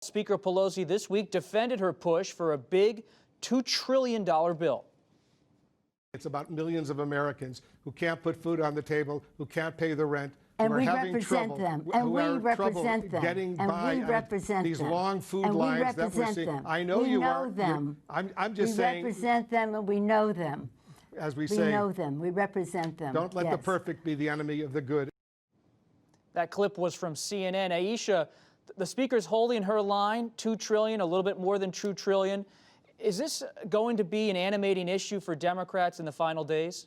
Speaker Pelosi this week defended her push for a big $2 trillion bill. It's about millions of Americans who can't put food on the table, who can't pay the rent, and who are we having represent trouble, them, who and we are represent them, getting and by we represent these them. long food and lines we represent that we're seeing. them. I know we you know are. them. I'm just we saying. We represent them, and we know them. As we we say, know them. We represent them. Don't let yes. the perfect be the enemy of the good. That clip was from CNN. Ayesha, the speaker's holding her line, $2 trillion, a little bit more than $2 trillion. Is this going to be an animating issue for Democrats in the final days?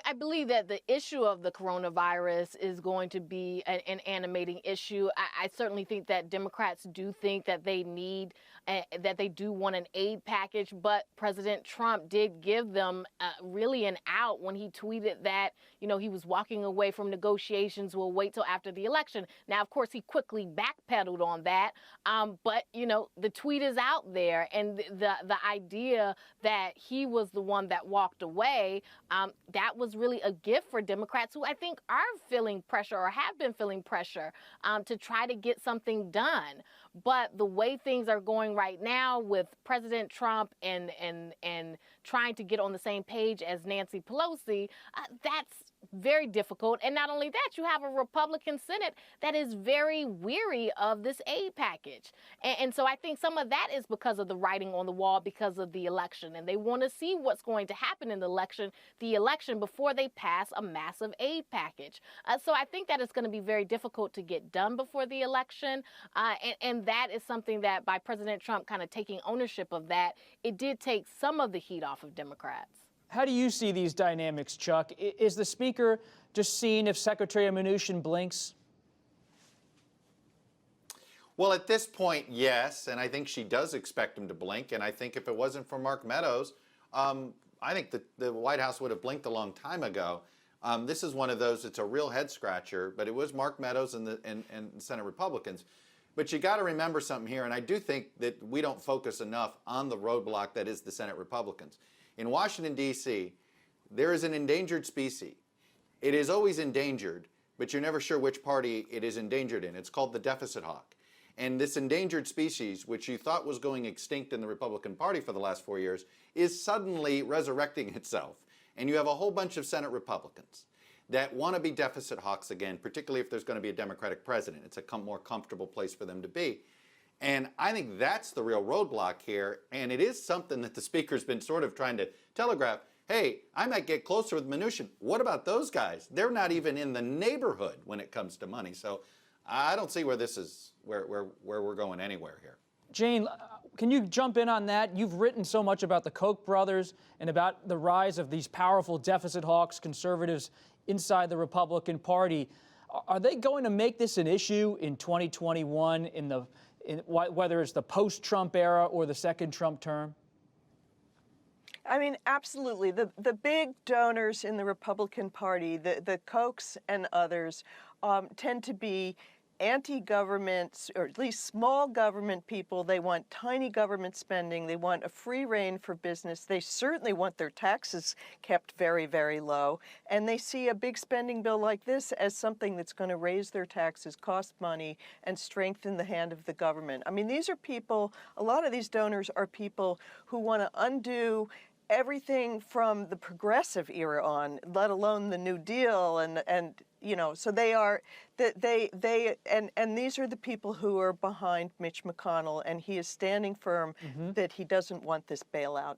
I believe that the issue of the coronavirus is going to be an animating issue. I certainly think that Democrats do think that they need, that they do want an aid package, but President Trump did give them really an out when he tweeted that, you know, he was walking away from negotiations, will wait till after the election. Now, of course, he quickly backpedaled on that, but, you know, the tweet is out there, and the idea that he was the one that walked away, that was really a gift for Democrats who I think are feeling pressure or have been feeling pressure to try to get something done. But the way things are going right now with President Trump and trying to get on the same page as Nancy Pelosi, that's very difficult. And not only that, you have a Republican Senate that is very weary of this aid package. And so I think some of that is because of the writing on the wall because of the election. And they want to see what's going to happen in the election before they pass a massive aid package. So I think that it's going to be very difficult to get done before the election. And that is something that by President Trump kind of taking ownership of that, it did take some of the heat off of Democrats. How do you see these dynamics, Chuck? Is the speaker just seeing if Secretary Mnuchin blinks? Well, at this point, yes, and I think she does expect him to blink. And I think if it wasn't for Mark Meadows, I think the White House would have blinked a long time ago. This is one of those, it's a real head scratcher, but it was Mark Meadows and Senate Republicans. But you got to remember something here, and I do think that we don't focus enough on the roadblock that is the Senate Republicans. In Washington, D.C., there is an endangered species. It is always endangered, but you're never sure which party it is endangered in. It's called the deficit hawk. And this endangered species, which you thought was going extinct in the Republican Party for the last 4 years, is suddenly resurrecting itself. And you have a whole bunch of Senate Republicans that want to be deficit hawks again, particularly if there's going to be a Democratic president. It's a more comfortable place for them to be. And I think that's the real roadblock here. And it is something that the speaker's been sort of trying to telegraph. Hey, I might get closer with Mnuchin. What about those guys? They're not even in the neighborhood when it comes to money. So I don't see where this is, where we're going anywhere here. Jane, can you jump in on that? You've written so much about the Koch brothers and about the rise of these powerful deficit hawks, conservatives inside the Republican Party. Are they going to make this an issue in 2021, whether it's the post-Trump era or the second Trump term? I mean, absolutely. The big donors in the Republican Party, the Kochs and others, tend to be anti-government, or at least small government people. They want tiny government spending. They want a free rein for business. They certainly want their taxes kept very, very low. And they see a big spending bill like this as something that's going to raise their taxes, cost money, and strengthen the hand of the government. I mean, these are people, a lot of these donors are people who want to undo everything from the progressive era on, let alone the New Deal, and you know, so they are, and these are the people who are behind Mitch McConnell, and he is standing firm that he doesn't want this bailout.